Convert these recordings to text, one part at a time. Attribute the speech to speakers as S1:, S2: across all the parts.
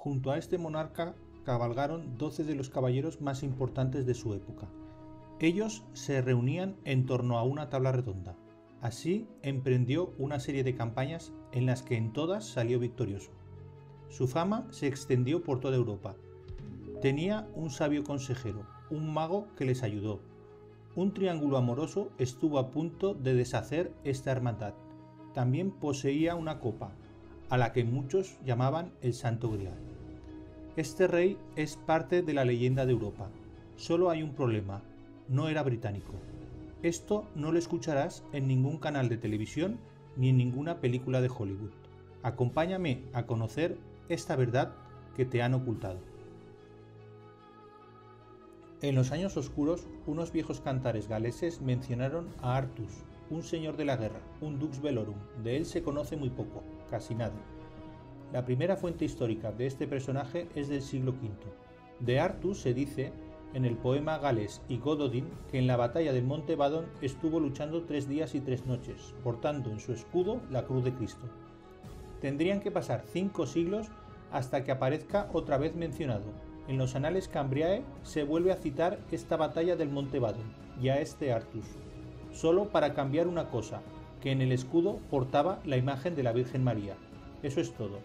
S1: Junto a este monarca cabalgaron 12 de los caballeros más importantes de su época. Ellos se reunían en torno a una tabla redonda. Así emprendió una serie de campañas en las que en todas salió victorioso. Su fama se extendió por toda Europa. Tenía un sabio consejero, un mago que les ayudó. Un triángulo amoroso estuvo a punto de deshacer esta hermandad. También poseía una copa, a la que muchos llamaban el Santo Grial. Este rey es parte de la leyenda de Europa. Solo hay un problema, no era británico. Esto no lo escucharás en ningún canal de televisión ni en ninguna película de Hollywood. Acompáñame a conocer esta verdad que te han ocultado. En los años oscuros, unos viejos cantares galeses mencionaron a Artus, un señor de la guerra, un dux velorum. De él se conoce muy poco, casi nada. La primera fuente histórica de este personaje es del siglo V. De Artus se dice en el poema Gales y Gododin que en la batalla del Monte Badon estuvo luchando 3 días y 3 noches, portando en su escudo la cruz de Cristo. Tendrían que pasar 5 siglos hasta que aparezca otra vez mencionado. En los Anales Cambriae se vuelve a citar esta batalla del Monte Badon y a este Artus, solo para cambiar una cosa, que en el escudo portaba la imagen de la Virgen María. Eso es todo.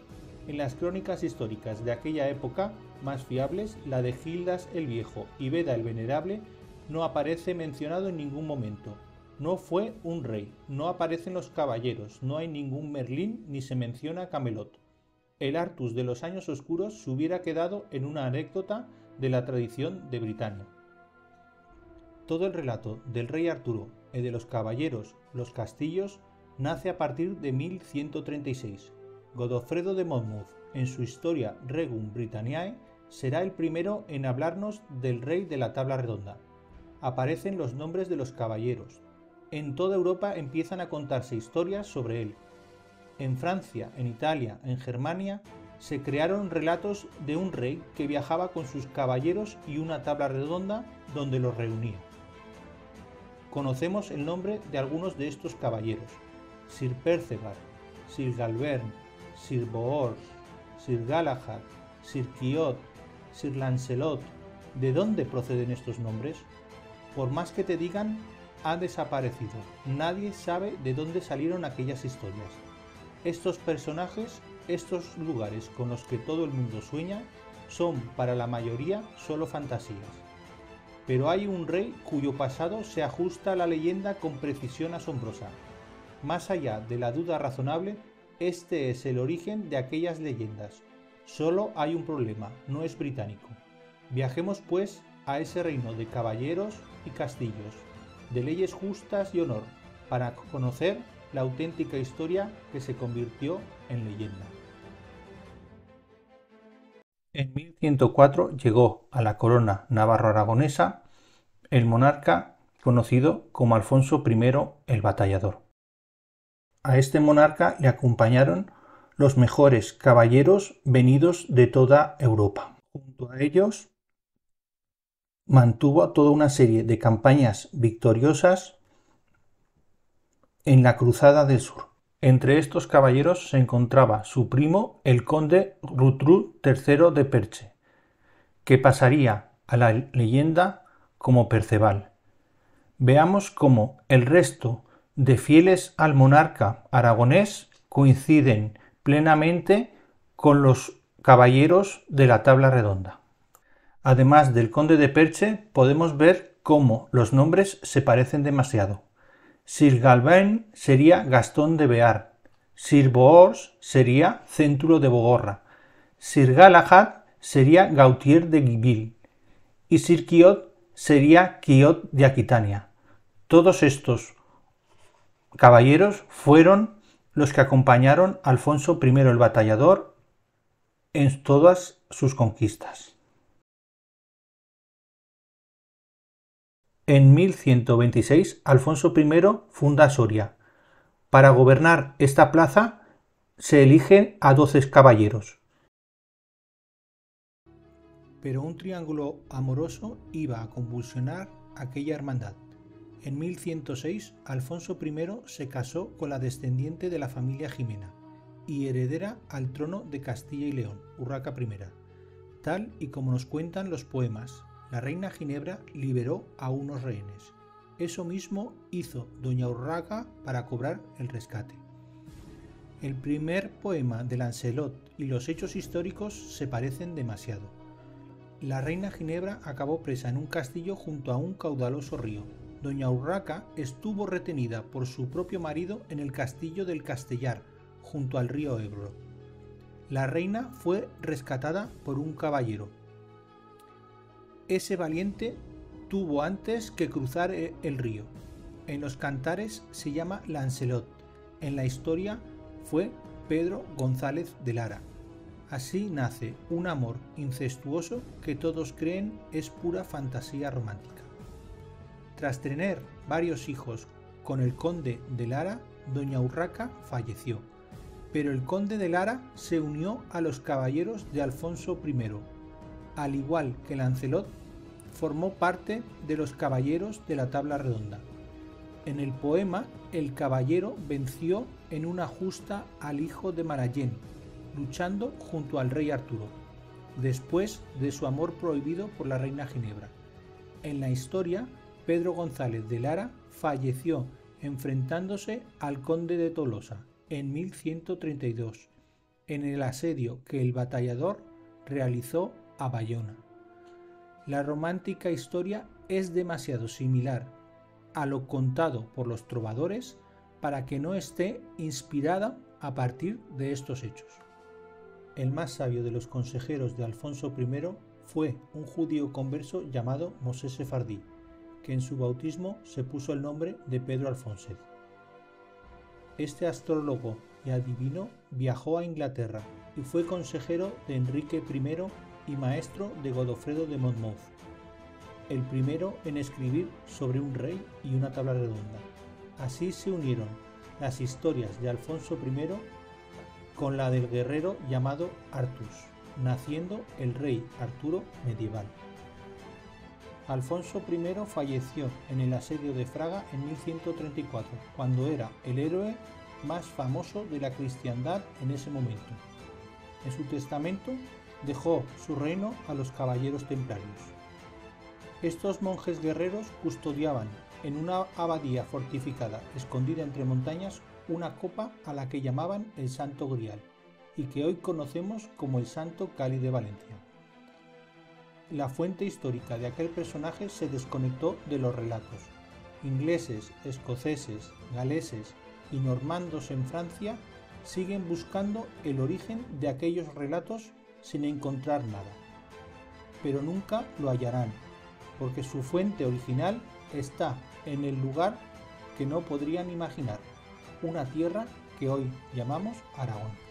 S1: En las crónicas históricas de aquella época, más fiables, la de Gildas el Viejo y Beda el Venerable, no aparece mencionado en ningún momento. No fue un rey, no aparecen los caballeros, no hay ningún Merlín ni se menciona Camelot. El Artus de los años oscuros se hubiera quedado en una anécdota de la tradición de Britania. Todo el relato del rey Arturo y de los caballeros, los castillos, nace a partir de 1136. Godofredo de Monmouth, en su Historia Regum Britanniae, será el primero en hablarnos del rey de la tabla redonda. Aparecen los nombres de los caballeros. En toda Europa empiezan a contarse historias sobre él. En Francia, en Italia, en Germania, se crearon relatos de un rey que viajaba con sus caballeros y una tabla redonda donde los reunía. Conocemos el nombre de algunos de estos caballeros: Sir Perceval, Sir Galvern, Sir Bors, Sir Galahad, Sir Quiot, Sir Lancelot. ¿De dónde proceden estos nombres? Por más que te digan, ha desaparecido. Nadie sabe de dónde salieron aquellas historias. Estos personajes, estos lugares con los que todo el mundo sueña, son para la mayoría solo fantasías. Pero hay un rey cuyo pasado se ajusta a la leyenda con precisión asombrosa. Más allá de la duda razonable, este es el origen de aquellas leyendas. Solo hay un problema, no es británico. Viajemos pues a ese reino de caballeros y castillos, de leyes justas y honor, para conocer la auténtica historia que se convirtió en leyenda. En 1104 llegó a la corona navarro-aragonesa el monarca conocido como Alfonso I el Batallador. A este monarca le acompañaron los mejores caballeros venidos de toda Europa. Junto a ellos mantuvo toda una serie de campañas victoriosas en la Cruzada del Sur. Entre estos caballeros se encontraba su primo, el conde Rutru III de Perche, que pasaría a la leyenda como Perceval. Veamos cómo el resto de fieles al monarca aragonés coinciden plenamente con los caballeros de la tabla redonda. Además del conde de Perche, podemos ver cómo los nombres se parecen demasiado. Sir Galvain sería Gastón de Bear, Sir Bors sería Céntulo de Bogorra, Sir Galahad sería Gautier de Giville y Sir Quiot sería Quiot de Aquitania. Todos estos caballeros fueron los que acompañaron a Alfonso I el Batallador en todas sus conquistas. En 1126, Alfonso I funda Soria. Para gobernar esta plaza se eligen a 12 caballeros. Pero un triángulo amoroso iba a convulsionar aquella hermandad. En 1106, Alfonso I se casó con la descendiente de la familia Jimena. y heredera al trono de Castilla y León, Urraca I. Tal y como nos cuentan los poemas, la reina Ginebra liberó a unos rehenes. Eso mismo hizo doña Urraca para cobrar el rescate. El primer poema de Lancelot y los hechos históricos se parecen demasiado. La reina Ginebra acabó presa en un castillo junto a un caudaloso río. Doña Urraca estuvo retenida por su propio marido en el castillo del Castellar, junto al río Ebro. La reina fue rescatada por un caballero. Ese valiente tuvo antes que cruzar el río. En los cantares se llama Lancelot. En la historia fue Pedro González de Lara. Así nace un amor incestuoso que todos creen es pura fantasía romántica. Tras tener varios hijos con el conde de Lara, doña Urraca falleció, pero el conde de Lara se unió a los caballeros de Alfonso I. Al igual que Lancelot, formó parte de los caballeros de la Tabla Redonda. En el poema, el caballero venció en una justa al hijo de Marallén, luchando junto al rey Arturo, después de su amor prohibido por la reina Ginebra. En la historia, Pedro González de Lara falleció enfrentándose al conde de Tolosa en 1132, en el asedio que el batallador realizó a Bayona. La romántica historia es demasiado similar a lo contado por los trovadores para que no esté inspirada a partir de estos hechos. El más sabio de los consejeros de Alfonso I fue un judío converso llamado Mosé Sefardí, que en su bautismo se puso el nombre de Pedro Alfonsez. Este astrólogo y adivino viajó a Inglaterra y fue consejero de Enrique I y maestro de Godofredo de Monmouth, el primero en escribir sobre un rey y una tabla redonda. Así se unieron las historias de Alfonso I con la del guerrero llamado Artus, naciendo el rey Arturo medieval. Alfonso I falleció en el asedio de Fraga en 1134, cuando era el héroe más famoso de la cristiandad en ese momento. En su testamento dejó su reino a los caballeros templarios. Estos monjes guerreros custodiaban en una abadía fortificada escondida entre montañas una copa a la que llamaban el Santo Grial y que hoy conocemos como el Santo Cáliz de Valencia. La fuente histórica de aquel personaje se desconectó de los relatos. Ingleses, escoceses, galeses y normandos en Francia siguen buscando el origen de aquellos relatos sin encontrar nada, pero nunca lo hallarán, porque su fuente original está en el lugar que no podrían imaginar, una tierra que hoy llamamos Aragón.